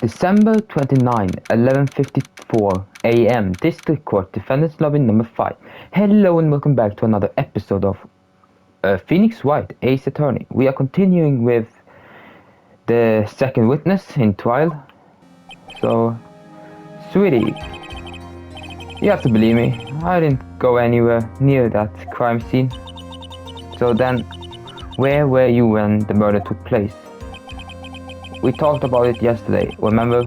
December 29, 11:54 a.m. District Court, Defendant's Lobby number 5. Hello and welcome back to another episode of Phoenix Wright, Ace Attorney. We are continuing with the second witness in trial. So, sweetie, you have to believe me, I didn't go anywhere near that crime scene. So then, where were you when the murder took place? We talked about it yesterday, remember?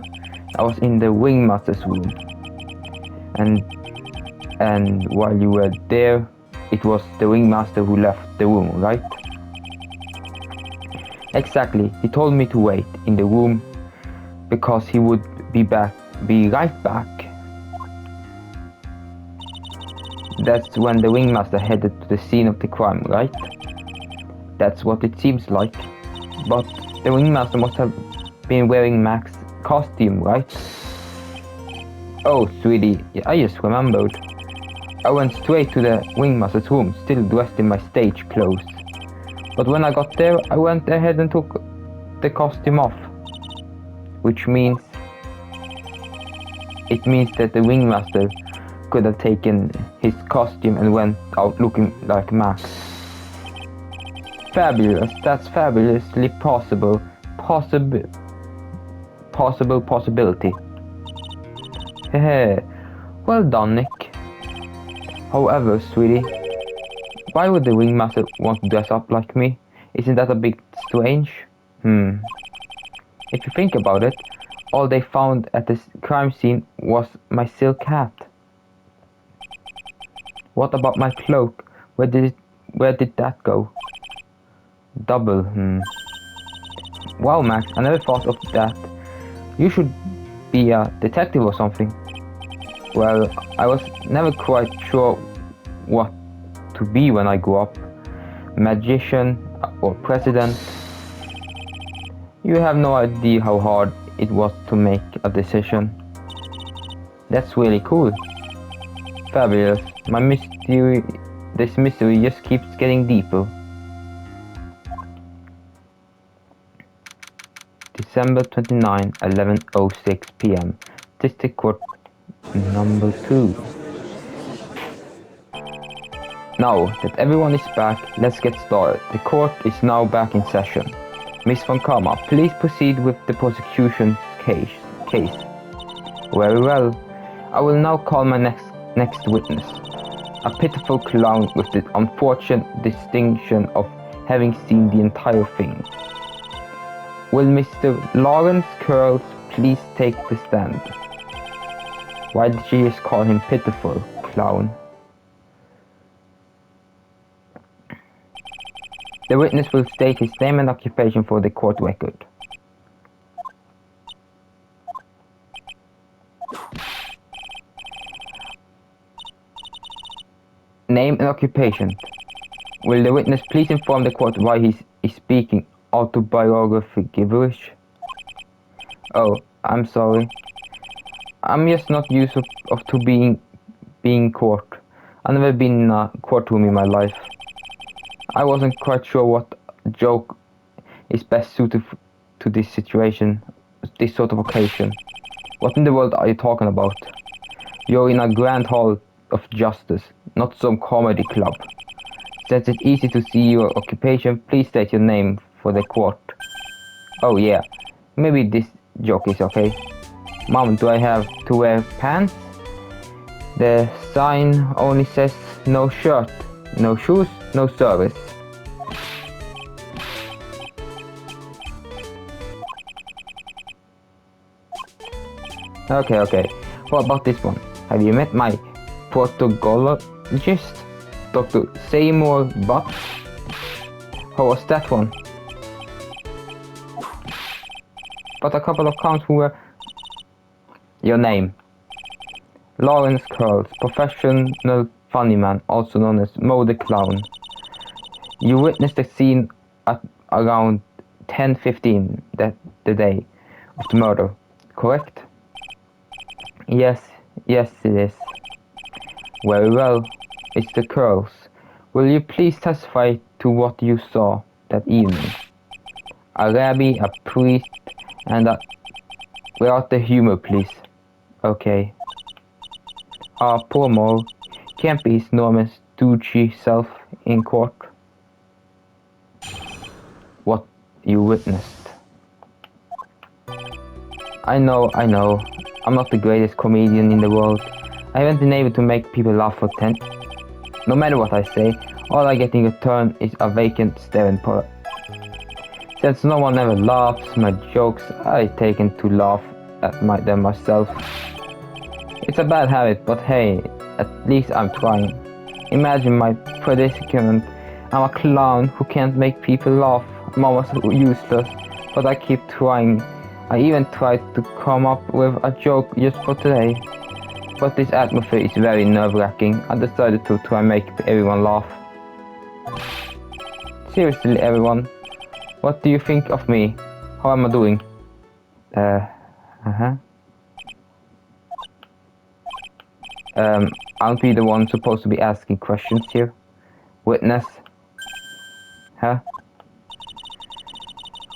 I was in the wingmaster's room. And while you were there, it was the wingmaster who left the room, right? Exactly, he told me to wait in the room because he would be right back. That's when the wingmaster headed to the scene of the crime, right? That's what it seems like. But the wingmaster must have been wearing Mac's costume, right? Oh, sweetie, I just remembered. I went straight to the wingmaster's room, still dressed in my stage clothes. But when I got there, I went ahead and took the costume off. Which means... it means that the wingmaster could have taken his costume and went out looking like Mac. Fabulous, that's fabulously possibility. Hehe, well done, Nick. However, sweetie, why would the wingmaster want to dress up like me? Isn't that a bit strange? If you think about it, all they found at the crime scene was my silk hat. What about my cloak? Where did that go? Double, Wow, Max, I never thought of that. You should be a detective or something. Well, I was never quite sure what to be when I grew up. Magician or president. You have no idea how hard it was to make a decision. That's really cool. Fabulous. This mystery just keeps getting deeper. December 29, 11:06 p.m. District Court number 2. Now that everyone is back, let's get started. The court is now back in session. Miss Von Karma, please proceed with the prosecution's case. Very well. I will now call my next witness. A pitiful clown with the unfortunate distinction of having seen the entire thing. Will Mr. Lawrence Curls please take the stand? Why did she just call him pitiful, clown? The witness will state his name and occupation for the court record. Name and occupation. Will the witness please inform the court why he is speaking autobiography gibberish? Oh, I'm sorry. I'm just not used to being court. I've never been in a courtroom in my life. I wasn't quite sure what joke is best suited to this situation, this sort of occasion. What in the world are you talking about? You're in a grand hall of justice, not some comedy club. Since it's easy to see your occupation, please state your name for the court. Oh yeah, maybe this joke is okay. Mom, do I have to wear pants? The sign only says no shirt, no shoes, no service. Okay. What about this one? Have you met my protochologist, Dr. Seymour Butt? How was that one? But a couple of counts who were... Your name. Lawrence Curls, professional funny man, also known as Mo the Clown. You witnessed the scene at around 10:15 the day of the murder, correct? Yes, it is. Very well, Mr. Curls. Will you please testify to what you saw that evening? A rabbi, a priest, and a Without the humor, please. Okay. Poor Mo. Can't be his enormous douchey self in court. What you witnessed. I know. I'm not the greatest comedian in the world. I haven't been able to make people laugh for 10. No matter what I say, all I get in return is a vacant staring product. Since no one ever laughs my jokes, I taken to laugh at them myself. It's a bad habit, but hey, at least I'm trying. Imagine my predicament. I'm a clown who can't make people laugh. I'm almost useless, but I keep trying. I even tried to come up with a joke just for today. But this atmosphere is very nerve-wracking. I decided to try and make everyone laugh. Seriously, everyone, what do you think of me? How am I doing? Aren't we the one supposed to be asking questions here? Witness? Huh?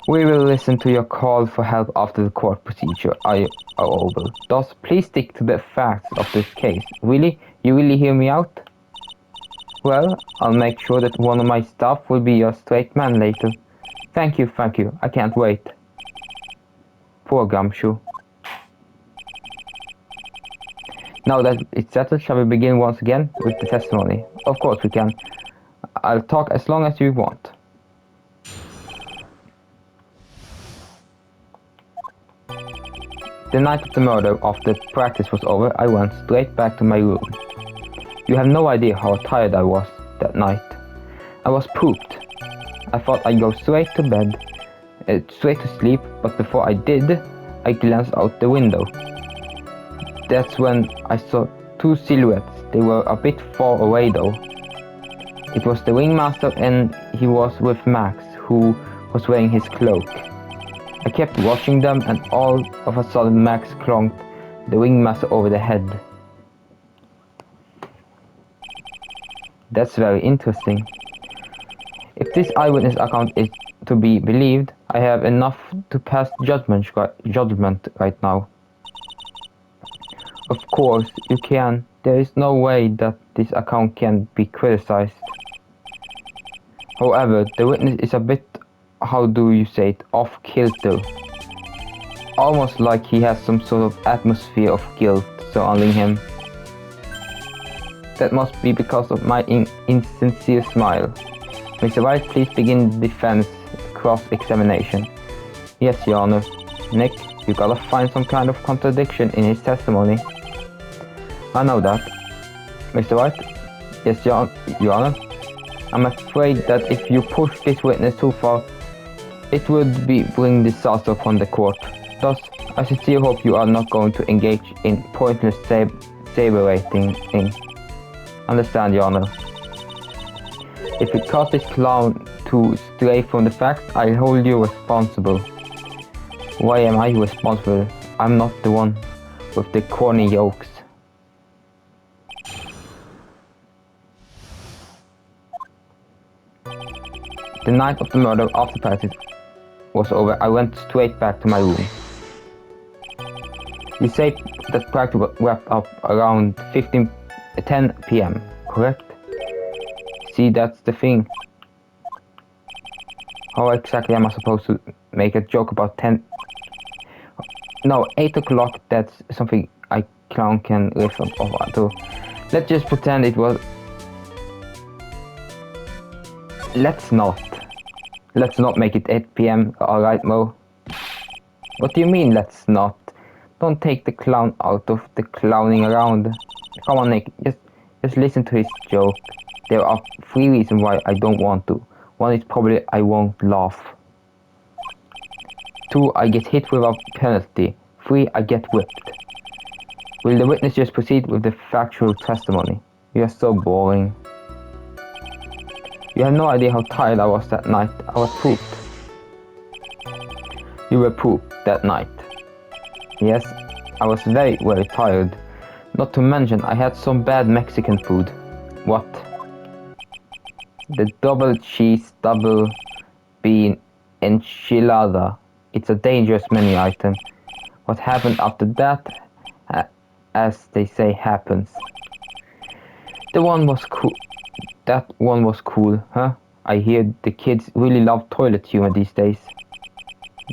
We will listen to your call for help after the court procedure are over. Thus, please stick to the facts of this case. Really? You really hear me out? Well, I'll make sure that one of my staff will be your straight man later. Thank you. I can't wait. Poor Gumshoe. Now that it's settled, shall we begin once again with the testimony? Of course we can. I'll talk as long as you want. The night of the murder, after practice was over, I went straight back to my room. You have no idea how tired I was that night. I was pooped. I thought I'd go straight to bed, straight to sleep, but before I did, I glanced out the window. That's when I saw two silhouettes. They were a bit far away though. It was the ringmaster and he was with Max, who was wearing his cloak. I kept watching them and all of a sudden Max clunked the ringmaster over the head. That's very interesting. If this eyewitness account is to be believed, I have enough to pass judgment right now. Of course, you can. There is no way that this account can be criticized. However, the witness is a bit, how do you say it, off kilter. Almost like he has some sort of atmosphere of guilt surrounding him. That must be because of my insincere smile. Mr. Wright, please begin defense cross-examination. Yes, Your Honor. Nick, you gotta find some kind of contradiction in his testimony. I know that. Mr. Wright? Yes, Your Honor. I'm afraid that if you push this witness too far, it would bring disaster upon the court. Thus, I sincerely hope you are not going to engage in pointless saber-rating. Understand, Your Honor. If it caused this clown to stray from the facts, I hold you responsible. Why am I responsible? I'm not the one with the corny jokes. The night of the murder, after practice was over, I went straight back to my room. You say that practice wrapped up around 10 p.m., correct? See, that's the thing. How exactly am I supposed to make a joke about 10? No, 8 o'clock, that's something a clown can live up to. Let's just pretend it was... Let's not make it 8 p.m. Alright, Mo? What do you mean, let's not? Don't take the clown out of the clowning around. Come on, Nick, just listen to his joke. There are 3 reasons why I don't want to. 1 is probably I won't laugh. 2, I get hit with a penalty. 3, I get whipped. Will the witness just proceed with the factual testimony? You are so boring. You have no idea how tired I was that night. I was pooped. You were pooped that night. Yes, I was very, very tired. Not to mention, I had some bad Mexican food. What? The double cheese, double bean enchilada. It's a dangerous menu item. What happened after that, as they say, happens. The one was cool. That one was cool, huh? I hear the kids really love toilet humor these days.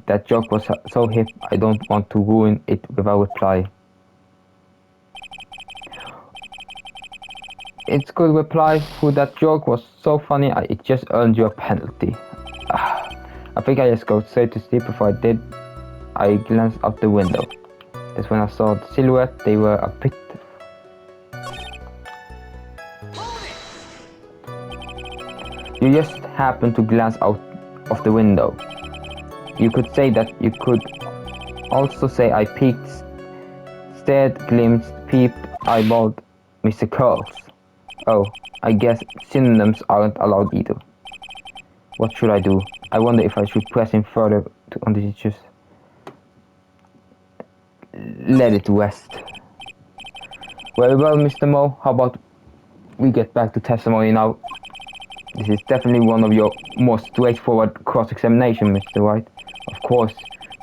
That joke was so hip, I don't want to ruin it without reply. It's good reply, who that joke was so funny, it just earned you a penalty. I think I just go straight to sleep. Before I did, I glanced out the window. That's when I saw the silhouette. They were a bit... You just happened to glance out of the window. You could say that. You could also say I peeked, stared, glimpsed, peeped, eyeballed, Mr. Curls. Oh, I guess synonyms aren't allowed either. What should I do? I wonder if I should press him further on the teachers. Let it rest. Very well, Mr. Mo. How about we get back to testimony now? This is definitely one of your more straightforward cross-examination, Mr. Wright. Of course,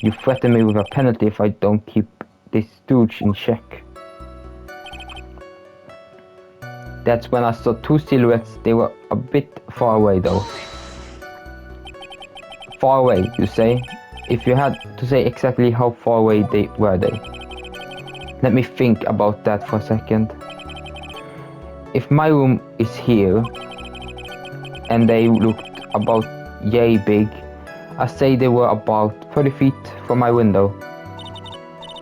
you threaten me with a penalty if I don't keep this stooge in check. That's when I saw two silhouettes. They were a bit far away though. Far away, you say? If you had to say exactly how far away were they? Let me think about that for a second. If my room is here, and they looked about yay big, I say they were about 30 feet from my window.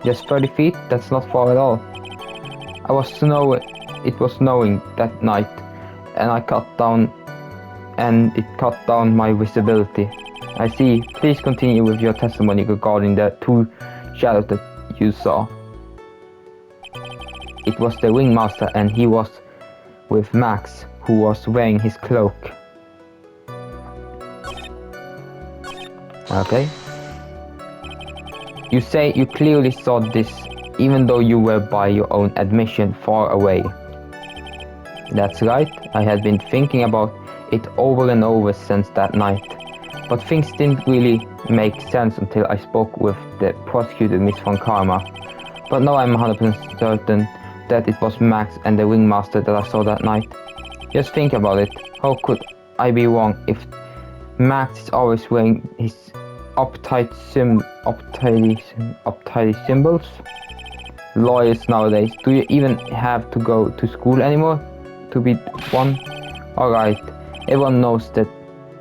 Just 30 feet? That's not far at all. It was snowing that night, and it cut down my visibility. I see. Please continue with your testimony regarding the two shadows that you saw. It was the ringmaster, and he was with Max, who was wearing his cloak. Okay. You say you clearly saw this, even though you were by your own admission far away. That's right. I had been thinking about it over and over since that night. But things didn't really make sense until I spoke with the prosecutor, Miss Von Karma. But now I'm 100% certain that it was Max and the ringmaster that I saw that night. Just think about it. How could I be wrong if Max is always wearing his uptight symbols? Lawyers nowadays, do you even have to go to school anymore to be one? Alright, everyone knows that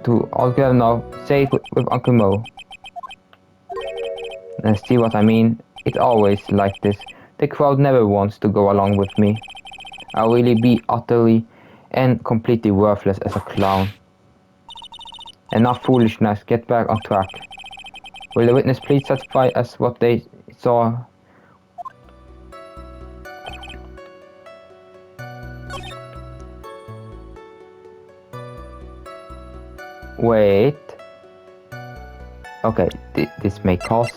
too. All together now, say it with Uncle Mo. And see what I mean? It's always like this. The crowd never wants to go along with me. I'll really be utterly and completely worthless as a clown. Enough foolishness, get back on track. Will the witness please testify as what they saw? Wait. Okay, this may cause.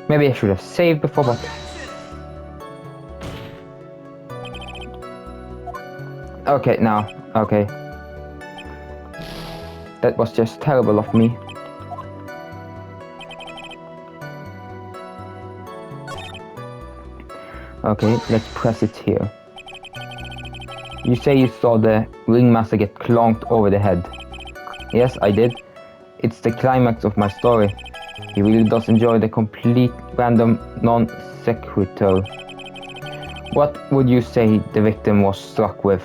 Maybe I should have saved before, but... Okay, now. Okay. That was just terrible of me. Okay, let's press it here. You say you saw the ringmaster get clonked over the head. Yes, I did. It's the climax of my story. He really does enjoy the complete random non sequitur. What would you say the victim was struck with?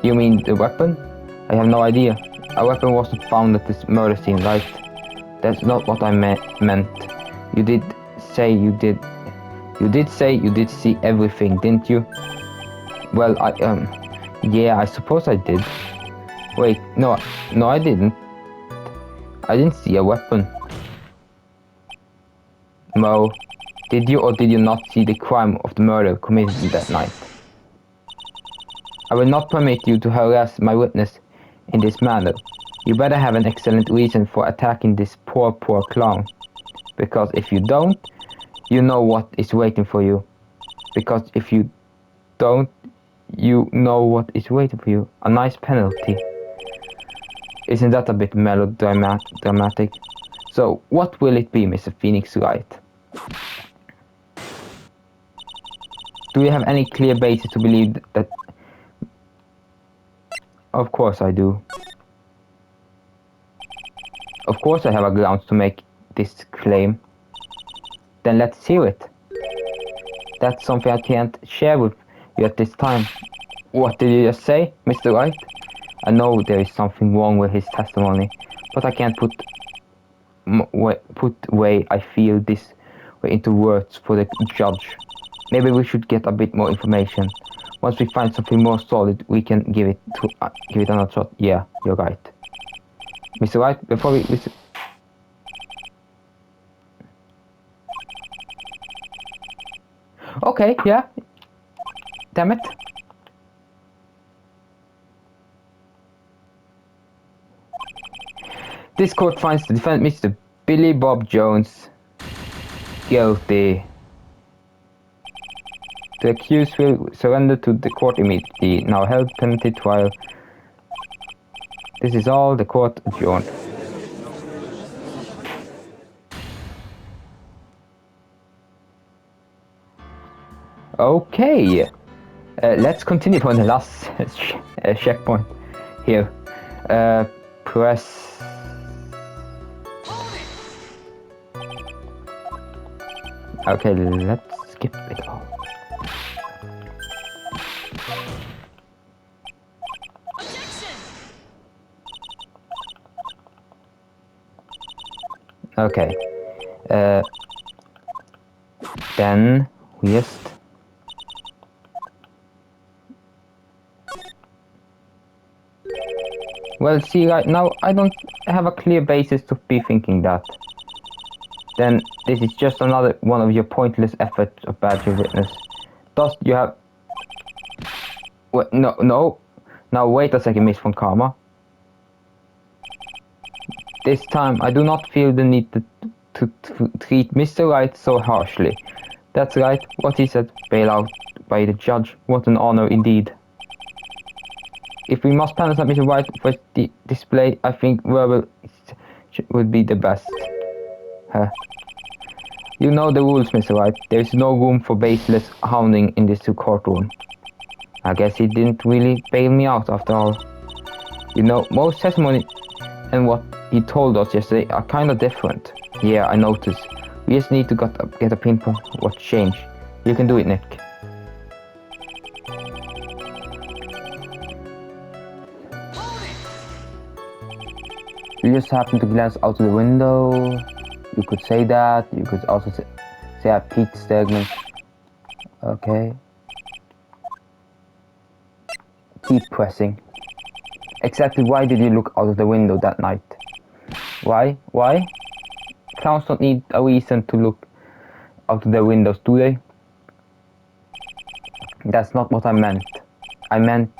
You mean the weapon? I have no idea. A weapon wasn't found at this murder scene, right? That's not what I meant. You did say you did see everything, didn't you? Well, yeah, I suppose I did. Wait, no, I didn't. I didn't see a weapon. Mo, did you or did you not see the crime of the murder committed that night? I will not permit you to harass my witness in this manner. You better have an excellent reason for attacking this poor clown. Because if you don't, you know what is waiting for you. Because if you don't, you know what is waiting for you. A nice penalty. Isn't that a bit melodramatic? So, what will it be, Mr. Phoenix Wright? Do you have any clear basis to believe that? Of course I do. Of course I have a grounds to make this claim. Then let's hear it. That's something I can't share with you at this time. What did you just say, Mr. Wright? I know there is something wrong with his testimony, but I can't put way I feel this way into words for the judge. Maybe we should get a bit more information. Once we find something more solid, we can give it another shot. Yeah, you're right. Mr. Wright, before we... Okay, yeah. Damn it. This court finds the defendant, Mr. Billy Bob Jones, guilty. The accused will surrender to the court immediately. Now held penalty trial. This is all. The court adjourned. Okay. Let's continue for the last checkpoint here. Press. Okay, let's skip it all. Okay. Then we just. Well, see, right now I don't have a clear basis to be thinking that. Then this is just another one of your pointless efforts of badger witness. Thus you have... Wait, no. Now wait a second, Miss von Karma. This time I do not feel the need to treat Mr. Wright so harshly. That's right, what he said, bail out by the judge. What an honor indeed. If we must penalize Mr. Wright for the display, I think verbal would be the best. Huh. You know the rules, Mr. Wright. There is no room for baseless hounding in this courtroom. I guess he didn't really bail me out after all. You know, most testimony and what he told us yesterday are kind of different. Yeah, I noticed. We just need to get a pinpoint what changed. You can do it, Nick. You just happened to glance out of the window. You could say that. You could also say I peeked stagnant. Okay. Keep pressing. Exactly why did you look out of the window that night? Why? Why? Clowns don't need a reason to look out of their windows, do they? That's not what I meant. I meant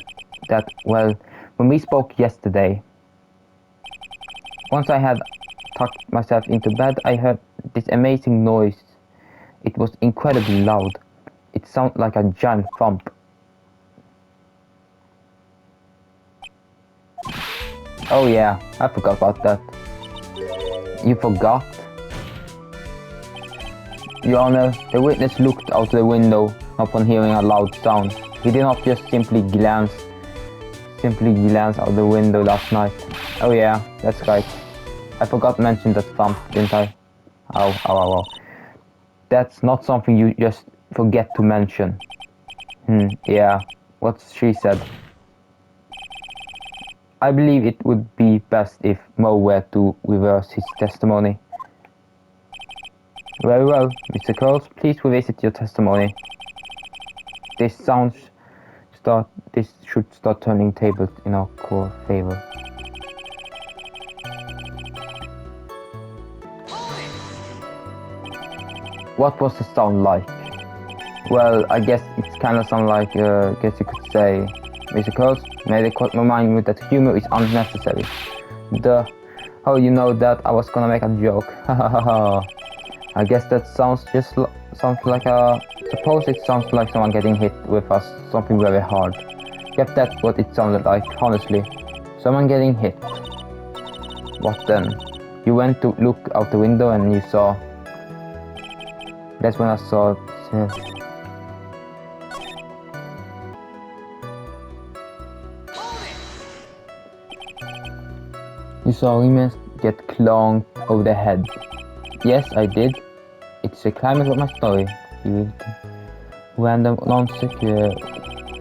that, well, when we spoke yesterday, once I had tucked myself into bed, I heard this amazing noise. It was incredibly loud. It sounded like a giant thump. Oh yeah, I forgot about that. You forgot? Your Honor, the witness looked out the window upon hearing a loud sound. He did not just simply glance out the window last night. Oh yeah, that's right. I forgot to mention that thump, didn't I? Ow. That's not something you just forget to mention. Yeah, what she said. I believe it would be best if Mo were to reverse his testimony. Very well, Mr. Curls, please revisit your testimony. This should start turning tables in our core favor. What was the sound like? Well, I guess it's kind of sound like, guess you could say, Mr. Curls, may I remind you that humor is unnecessary. Duh. How you know that? I was gonna make a joke. I guess that sounds like suppose it sounds like someone getting hit with something very hard. Yep, that's what it sounded like, honestly. Someone getting hit. What then? You went to look out the window and you saw... That's when I saw it. You saw Remus get clonked over the head. Yes, I did. It's the climax of my story. You random, non-secure...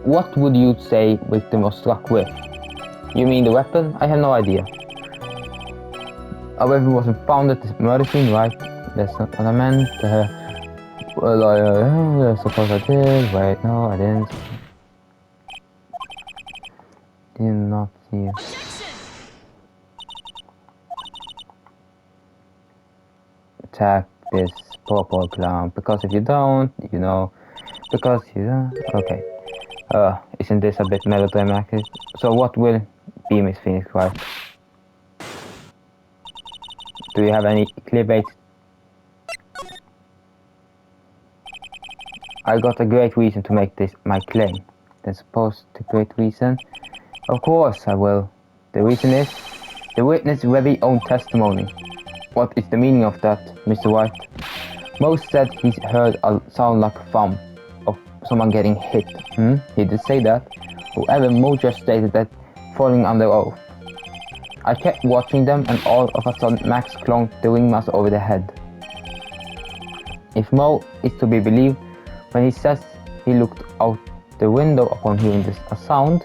What would you say victim was struck with? You mean the weapon? I have no idea. A weapon wasn't found at the murder scene, right? That's not what I meant. Well, I suppose I did. Wait, no, I didn't. Did not see it. Attack this purple clown, because if you don't, you know, because you don't, okay. Isn't this a bit melodramatic? So what will be Miss Phoenix, right? Do you have any clear bait? I got a great reason to make this my claim. Then suppose the great reason? Of course I will. The reason is the witness' very own testimony. What is the meaning of that, Mr. White? Most said he heard a sound like a thump of someone getting hit. He did say that. However, Mo just stated that falling under oath. I kept watching them and all of a sudden Max clonked the ringmaster over the head. If Mo is to be believed, when he says he looked out the window upon hearing a sound,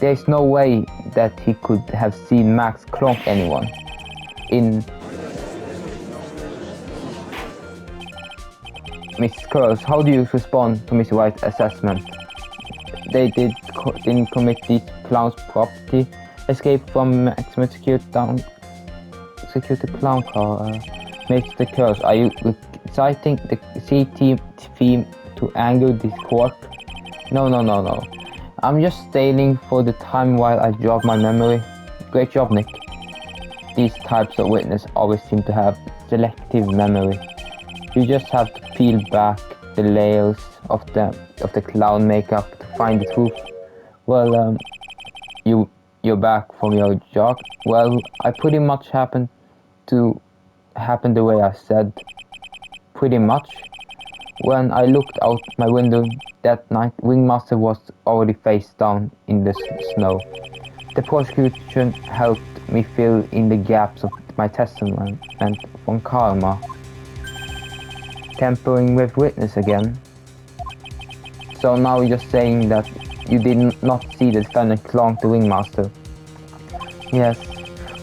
there is no way that he could have seen Max clonk anyone. Mrs. Curls, how do you respond to Miss White's assessment? They didn't commit these clowns' property, escape from maximum security clown car. Mr. Curls, are you citing the CT theme to anger this court? No. I'm just stating for the time while I jog my memory. Great job, Nick. These types of witnesses always seem to have selective memory. You just have to peel back the layers of the clown makeup to find the truth. Well, you're back from your jog. Well, I pretty much happened the way I said. Pretty much. When I looked out my window that night, Ringmaster was already face down in the snow. The prosecution helped me fill in the gaps of my testimony from karma. Tampering with witness again. So now you're saying that you did not see the defendant clonk the Ringmaster? Yes.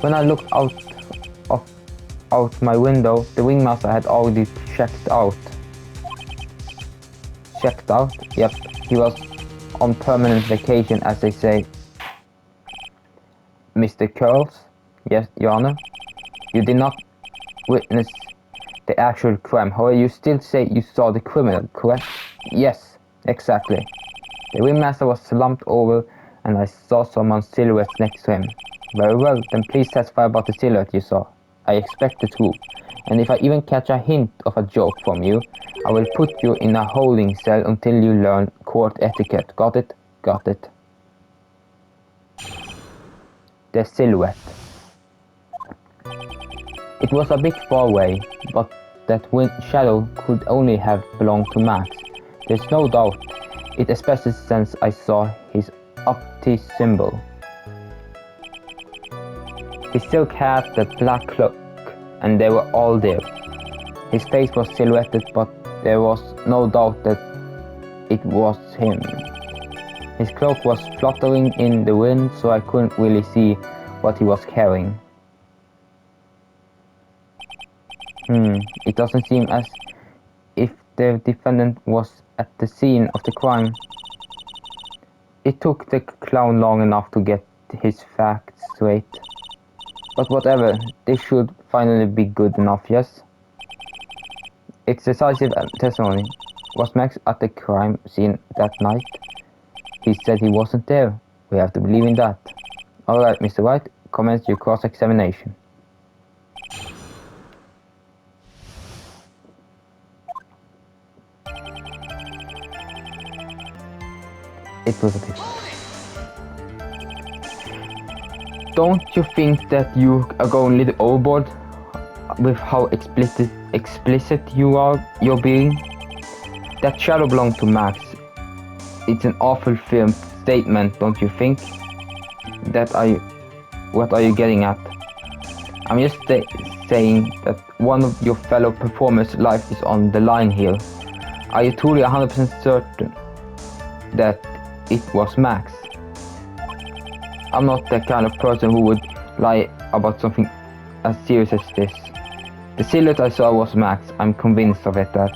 When I looked out my window, the Ringmaster had already checked out. Checked out? Yep. He was on permanent vacation, as they say. Mr. Curls? Yes, Your Honor? You did not witness the actual crime. However, you still say you saw the criminal, correct? Yes, exactly. The ringmaster was slumped over and I saw someone's silhouette next to him. Very well, then please testify about the silhouette you saw. I expect the truth. And if I even catch a hint of a joke from you, I will put you in a holding cell until you learn court etiquette. Got it? Got it. The silhouette. It was a bit far away, but that shadow could only have belonged to Max. There's no doubt, it especially since I saw his opti symbol. His silk hat, that black cloak, and they were all there. His face was silhouetted, but there was no doubt that it was him. His cloak was fluttering in the wind, so I couldn't really see what he was carrying. It doesn't seem as if the defendant was at the scene of the crime. It took the clown long enough to get his facts straight. But whatever, they should finally be good enough, yes? It's decisive testimony. Was Max at the crime scene that night? He said he wasn't there. We have to believe in that. Alright, Mr. Wright, commence your cross-examination. It was a Don't you think that you are going a little overboard with how explicit you're being? That shadow belonged to Max. It's an awful film statement, don't you think? What are you getting at? I'm just saying that one of your fellow performers' life is on the line here. Are you truly 100% certain that it was Max? I'm not the kind of person who would lie about something as serious as this. The silhouette I saw was Max. I'm convinced of it. That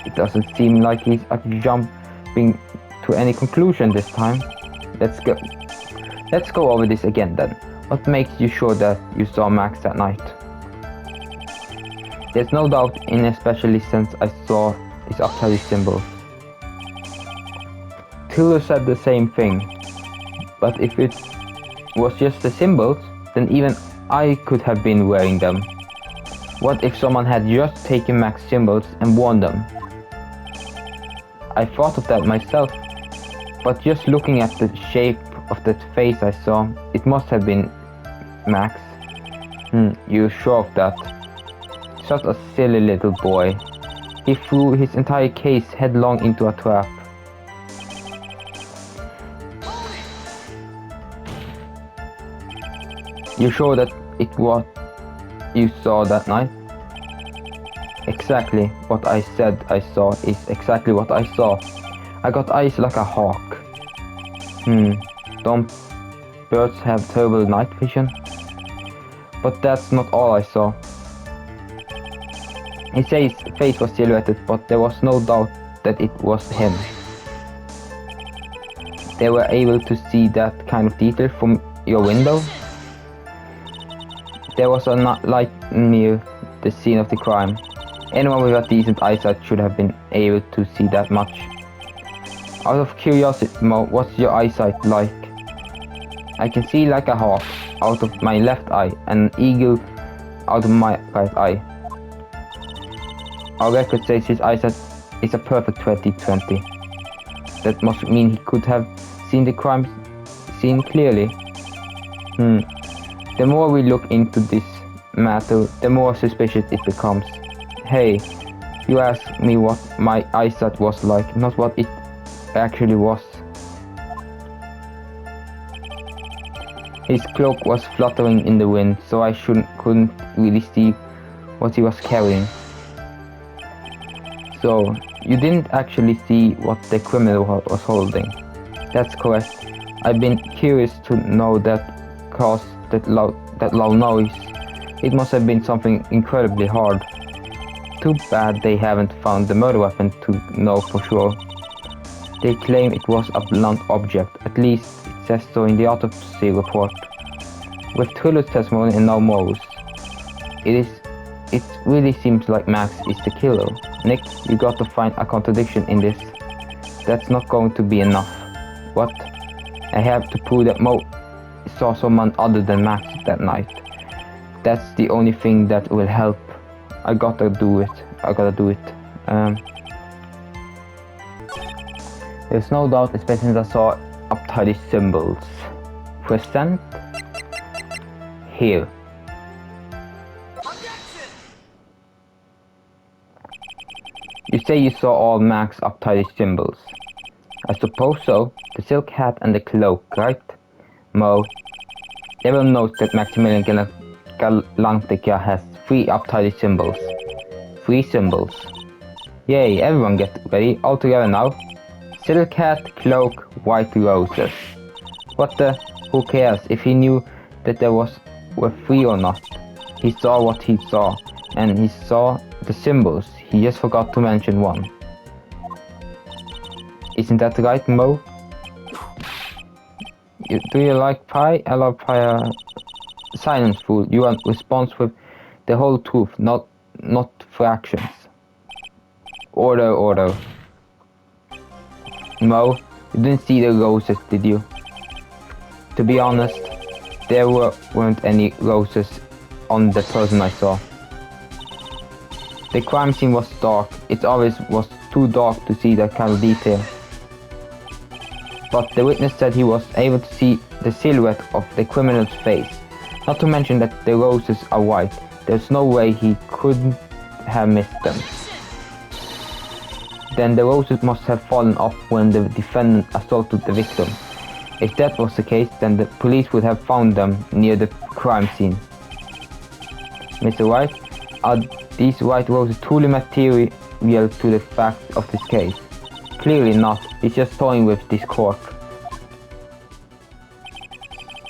it doesn't seem like he's jumping to any conclusion this time. Let's go over this again then. What makes you sure that you saw Max that night? There's no doubt, in especially since I saw his upside symbol. Tiller said the same thing. But if it was just the symbols, then even I could have been wearing them. What if someone had just taken Max's symbols and worn them? I thought of that myself, but just looking at the shape of that face I saw, it must have been Max. You're sure of that? Such a silly little boy. He threw his entire case headlong into a trap. You sure that it was you saw that night? Exactly what I said I saw is exactly what I saw. I got eyes like a hawk. Don't birds have terrible night vision? But that's not all I saw. His face was silhouetted, but there was no doubt that it was him. They were able to see that kind of detail from your window? There was a light near the scene of the crime. Anyone with a decent eyesight should have been able to see that much. Out of curiosity, Mo, what's your eyesight like? I can see like a hawk out of my left eye and an eagle out of my right eye. Our record says his eyesight is a perfect 20/20. That must mean he could have seen the crime scene clearly. The more we look into this matter, the more suspicious it becomes. Hey, you asked me what my eyesight was like, not what it actually was. His cloak was fluttering in the wind, so I couldn't really see what he was carrying. So, you didn't actually see what the criminal was holding. That's correct. I've been curious to know that caused that loud noise. It must have been something incredibly hard. Too bad they haven't found the murder weapon to know for sure. They claim it was a blunt object, at least it says so in the autopsy report. With Tullo's testimony and now Mo's, it really seems like Max is the killer. Nick, you got to find a contradiction in this. That's not going to be enough. What? I have to prove that Mo saw someone other than Max that night. That's the only thing that will help. I gotta do it. There's no doubt, especially since I saw uptidy symbols. Present here. You say you saw all Max uptidy symbols. I suppose so. The silk hat and the cloak, right? Mo, everyone knows that Maximilian Galantica has 3 uptidy symbols. 3 symbols. Yay, everyone get ready, all together now. Silk hat, cloak, white roses. What the? Who cares if he knew that there were 3 or not? He saw what he saw, and he saw the symbols. He just forgot to mention one. Isn't that right, Mo? Do you like pie? I love pie. Silence, fool. You are responsible with the whole truth, not fractions. Order. Mo, you didn't see the roses, did you? To be honest, there weren't any roses on the person I saw. The crime scene was dark. It always was too dark to see that kind of detail. but the witness said he was able to see the silhouette of the criminal's face. Not to mention that the roses are white. There's no way he couldn't have missed them. Then the roses must have fallen off when the defendant assaulted the victim. If that was the case, then the police would have found them near the crime scene. Mr. Wright, are these white roses truly material to the facts of this case? Clearly not. He's just toying with this cork.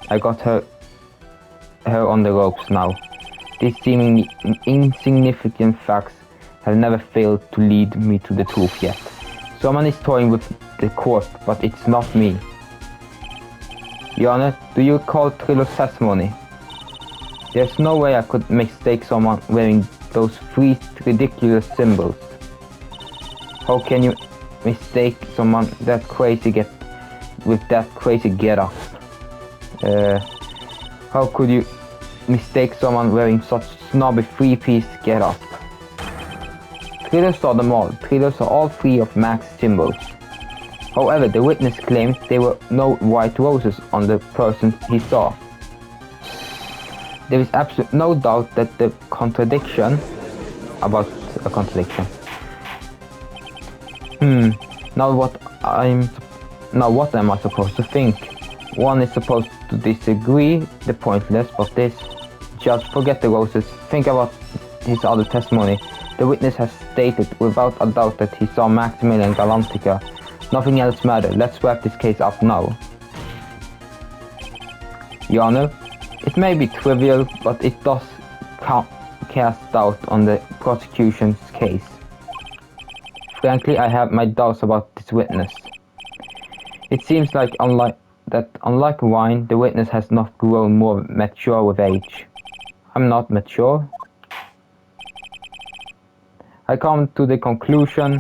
I got her on the ropes now. These seemingly insignificant facts have never failed to lead me to the truth yet. Someone is toying with the court, but it's not me. Your Honor, do you recall Trillo's testimony? There's no way I could mistake someone wearing those three ridiculous symbols. How can you mistake someone that crazy with that crazy get-up? How could you mistake someone wearing such snobby three-piece get-up? Trillo saw them all. Trillo saw all three of Mac's symbols. However, the witness claims there were no white roses on the person he saw. There is absolutely no doubt that the contradiction about a contradiction. Now what am I supposed to think? One is supposed to disagree, the pointless, but this judge, forget the roses, think about his other testimony. The witness has stated without a doubt that he saw Maximilian Galantica. Nothing else matters. Let's wrap this case up now. Your Honor, it may be trivial, but it does cast doubt on the prosecution's case. Frankly, I have my doubts about this witness. It seems like unlike wine, the witness has not grown more mature with age. I'm not mature. I come to the conclusion,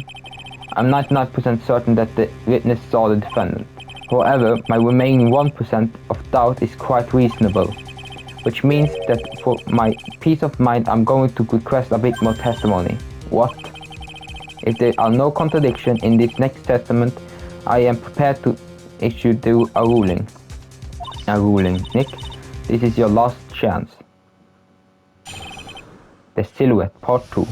I'm 99% certain that the witness saw the defendant. However, my remaining 1% of doubt is quite reasonable, which means that for my peace of mind I'm going to request a bit more testimony. What? If there are no contradictions in this next testament, I am prepared to issue a ruling. Nick, this is your last chance. The Silhouette, Part 2.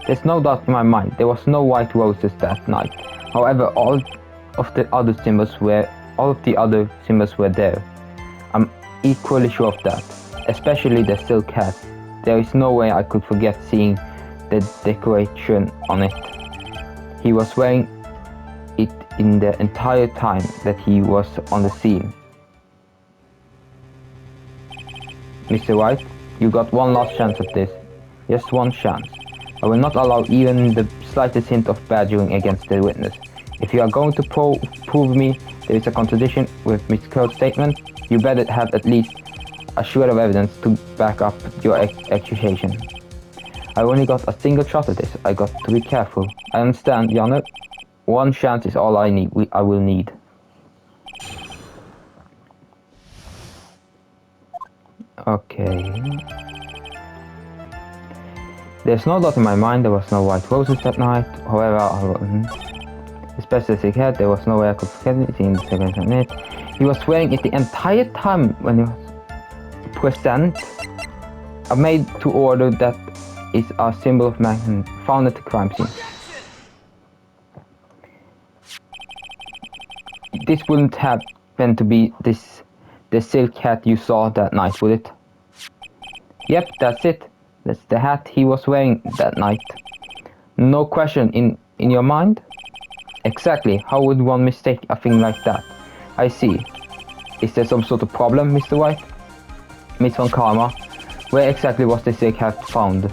There's no doubt in my mind, there was no white roses that night. However, all of the other symbols were there. I'm equally sure of that, especially the silk hat. There is no way I could forget seeing the decoration on it. He was wearing it in the entire time that he was on the scene. Mr. Wright, you got one last chance at this. Just one chance. I will not allow even the slightest hint of badgering against the witness. If you are going to prove me there is a contradiction with Miss Curl's statement, you better have at least a shred of evidence to back up your accusation. I only got a single shot at this. I got to be careful. I understand, Your Honor. One chance is all I need. I will need. Okay. There's no doubt in my mind there was no white roses that night. However, especially as he had, there was no way I could forget it. In the second minute, he was wearing it the entire time when he was present. A made to order that is a symbol of man found at the crime scene. This wouldn't happen to be the silk hat you saw that night, would it? Yep, that's it. That's the hat he was wearing that night. No question in your mind? Exactly. How would one mistake a thing like that? I see. Is there some sort of problem, Mr. White? Miss Von Karma, where exactly was the silk hat found?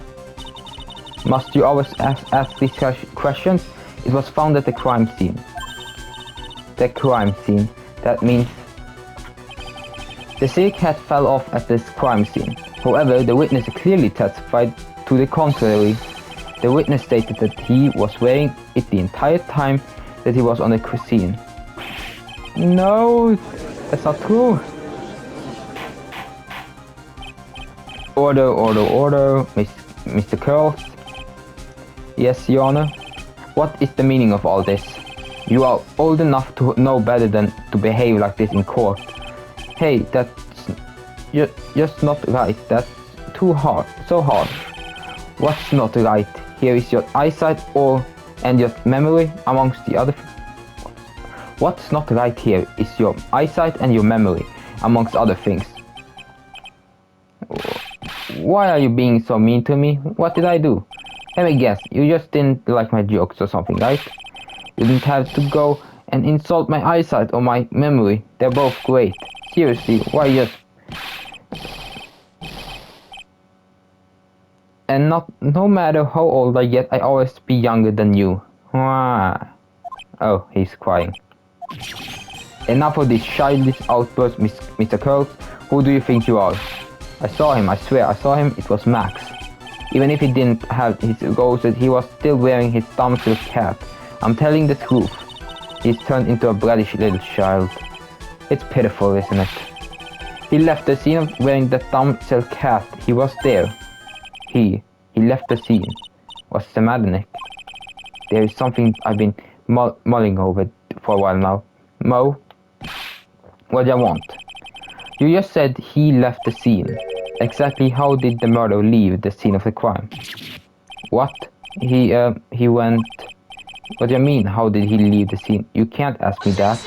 Must you always ask these questions? It was found at the crime scene. The crime scene. That means the silk hat fell off at this crime scene. However, the witness clearly testified to the contrary. The witness stated that he was wearing it the entire time that he was on the scene. No, that's not true. Order, Mr. Curls. Yes, Your Honor. What is the meaning of all this? You are old enough to know better than to behave like this in court. Hey, that's just not right. That's too hard. So harsh. What's not right? Here is your eyesight and your memory amongst the other. What's not right here is your eyesight and your memory amongst other things. Why are you being so mean to me? What did I do? Let me guess, you just didn't like my jokes or something, right? You didn't have to go and insult my eyesight or my memory. They're both great. Seriously, why just... And no matter how old I get, I always be younger than you. Oh, he's crying. Enough of this childish outburst, Mr. Curls. Who do you think you are? I saw him, I swear, I saw him. It was Max. Even if he didn't have his roses, he was still wearing his dumb silk cap. I'm telling the truth. He's turned into a brutish little child. It's pitiful, isn't it? He left the scene of wearing that dumb silk hat. He was there. He left the scene. What's the matter, Nick? There is something I've been mulling over for a while now. Mo? What do you want? You just said he left the scene. Exactly how did the murderer leave the scene of the crime? What? He went... What do you mean, how did he leave the scene? You can't ask me that.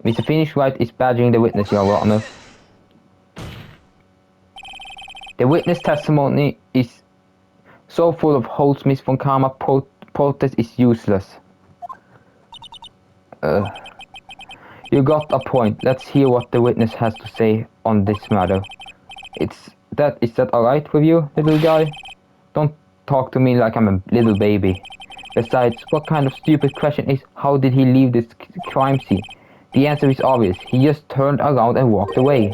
Mr. Finnish Wright is badgering the witness, Your Honor. The witness testimony is so full of holes, Miss von Karma. Protest is useless. You got a point. Let's hear what the witness has to say on this matter. Is that alright with you, little guy? Don't talk to me like I'm a little baby. Besides, what kind of stupid question is, how did he leave this crime scene? The answer is obvious. He just turned around and walked away.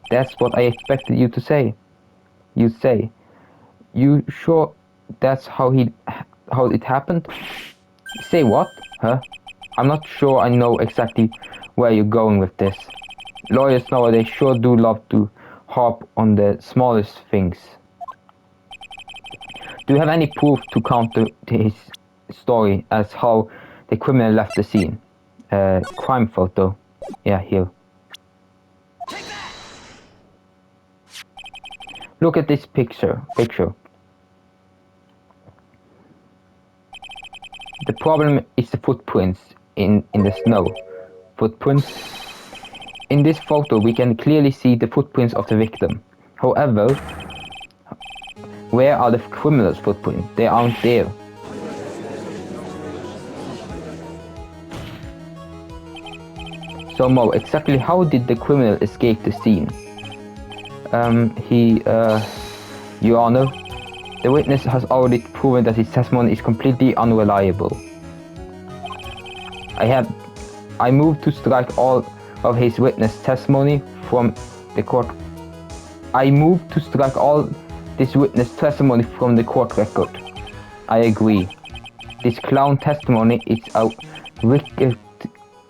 That's what I expected you to say. You say. You sure that's how it happened? Say what? Huh? I'm not sure I know exactly where you're going with this. Lawyers nowadays sure do love to harp on the smallest things. Do you have any proof to counter to his story as how the criminal left the scene? Crime photo. Yeah, here. Look at this picture. The problem is the footprints in the snow. Footprints. In this photo, we can clearly see the footprints of the victim. However, where are the criminal's footprints? They aren't there. So Mo, exactly how did the criminal escape the scene? Your Honor, the witness has already proven that his testimony is completely unreliable. I moved to strike all of his witness testimony from the court. I moved to strike all this witness testimony from the court record. I agree. This clown testimony is as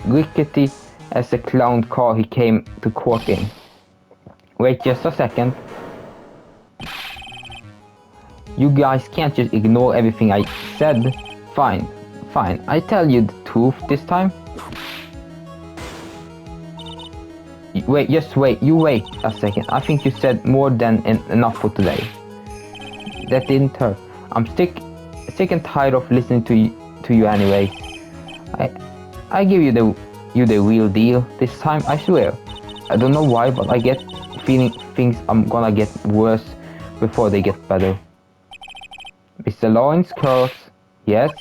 rickety as the clown car he came to court in. Wait just a second. You guys can't just ignore everything I said. Fine. I tell you the truth this time. Wait a second. I think you said more than enough for today. That didn't hurt. I'm sick and tired of listening to you anyways. I give you the real deal this time, I swear. I don't know why, but I get feeling things are gonna get worse before they get better. Mr. Lawrence Curls, yes?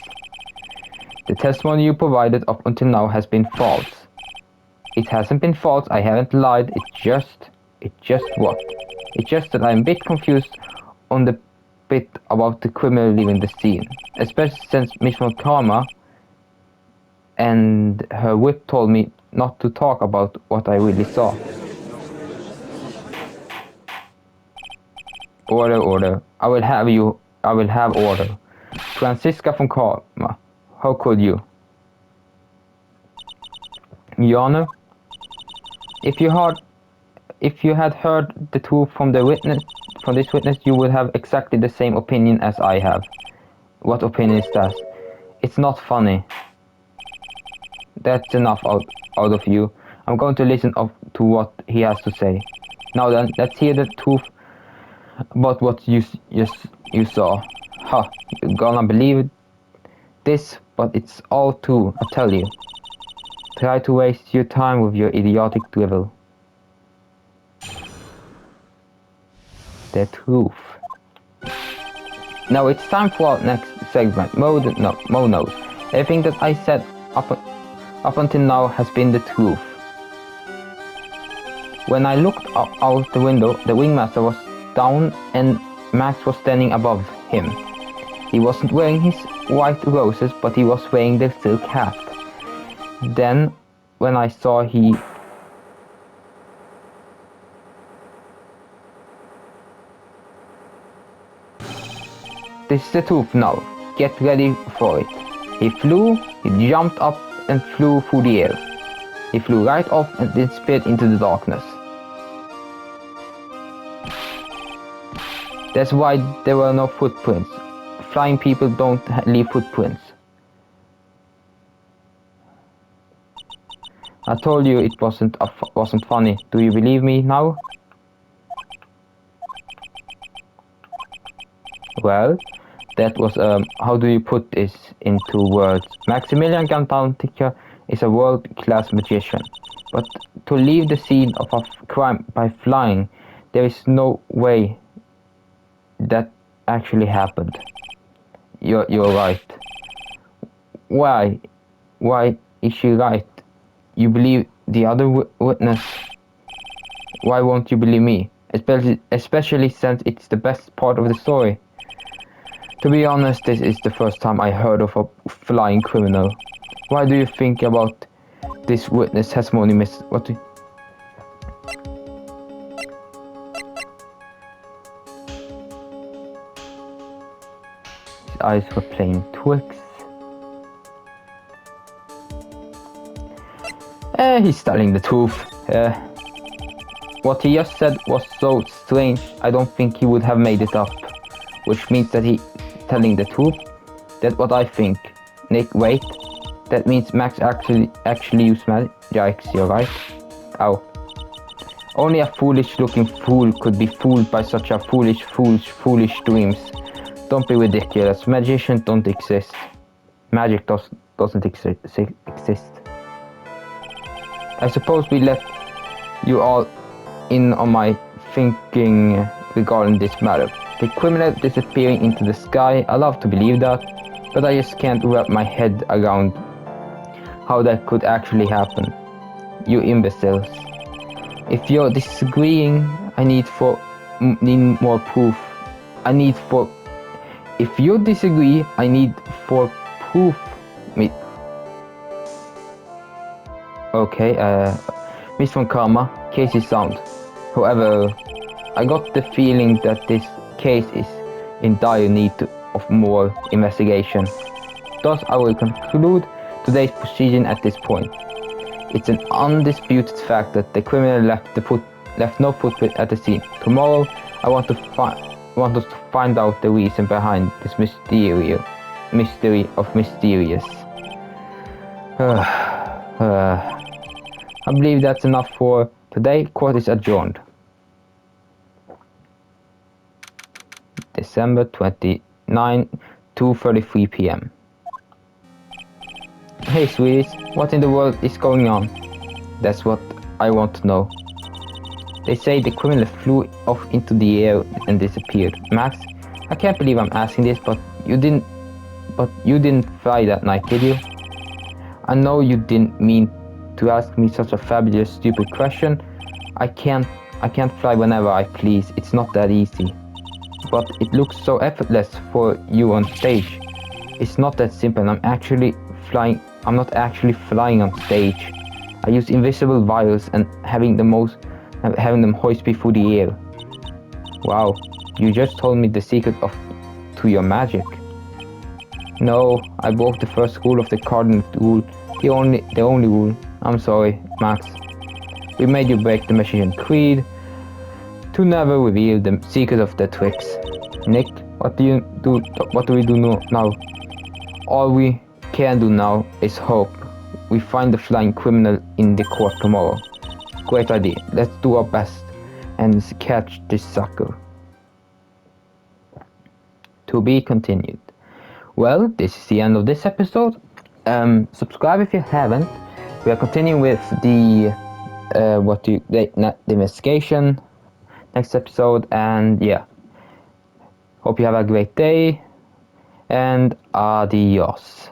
The testimony you provided up until now has been false. It hasn't been false, I haven't lied, it's just what? It's just that I'm a bit confused on the bit about the criminal leaving the scene. Especially since Miss von Karma and her whip told me not to talk about what I really saw. Order. I will have order. Franziska von Karma, how could you? Your Honor, if you had heard the truth from this witness, you would have exactly the same opinion as I have. What opinion is that? It's not funny. That's enough out of you. I'm going to listen up to what he has to say. Now then, let's hear the truth about what you saw. Ha, you're gonna believe this, but it's all true, I tell you. Try to waste your time with your idiotic drivel. The truth. Now it's time for our next segment. Mo knows. Everything that I said up until now has been the truth. When I looked out the window, the wingmaster was down and Max was standing above him. He wasn't wearing his white roses, but he was wearing the silk hat. Then, when I saw This is the truth now. Get ready for it. He jumped up and flew through the air. He flew right off and disappeared into the darkness. That's why there were no footprints. Flying people don't leave footprints. I told you it wasn't funny. Do you believe me now? Well, that was how do you put this into words? Maximilian Gantantica is a world-class magician, but to leave the scene of a crime by flying, there is no way that actually happened. You're right. Why is she right? You believe the other witness. Why won't you believe me? Especially since it's the best part of the story. To be honest, this is the first time I heard of a flying criminal. Why do you think about this witness testimony, Miss? His eyes were playing tricks. He's telling the truth. What he just said was so strange, I don't think he would have made it up. Which means that he's telling the truth. That's what I think. Nick, wait. That means Max actually used magic. Yikes, you're right. Ow. Only a foolish-looking fool could be fooled by such a foolish dreams. Don't be ridiculous. Magicians don't exist. Magic doesn't exist. I suppose we let you all in on my thinking regarding this matter. The criminal disappearing into the sky, I love to believe that, but I just can't wrap my head around how that could actually happen. You imbeciles. If you're disagreeing, I need more proof. If you disagree, I need for proof. Okay, Miss von Karma, case is sound. However, I got the feeling that this case is in dire need of more investigation. Thus, I will conclude today's proceeding at this point. It's an undisputed fact that the criminal left no footprint at the scene. Tomorrow, I want us to find out the reason behind this mystery of mysterious. I believe that's enough for today. Court is adjourned. December 29, 2:33 p.m. Hey sweeties, what in the world is going on? That's what I want to know. They say the criminal flew off into the air and disappeared. Max, I can't believe I'm asking this, but you didn't fly that night, did you? I know you didn't mean to ask me such a fabulous stupid question. I can't fly whenever I please. It's not that easy. But it looks so effortless for you on stage. It's not that simple. I'm not actually flying on stage. I use invisible wires and having them hoist me through the air. Wow, you just told me the secret to your magic. No, I broke the first rule of the cardinal rule, the only rule. I'm sorry, Max. We made you break the magician creed to never reveal the secret of the tricks. Nick, what do we do now? All we can do now is hope we find the flying criminal in the court tomorrow. Great idea. Let's do our best and catch this sucker. To be continued. Well, this is the end of this episode. Subscribe if you haven't. We are continuing with the investigation next episode, and yeah. Hope you have a great day, and adios.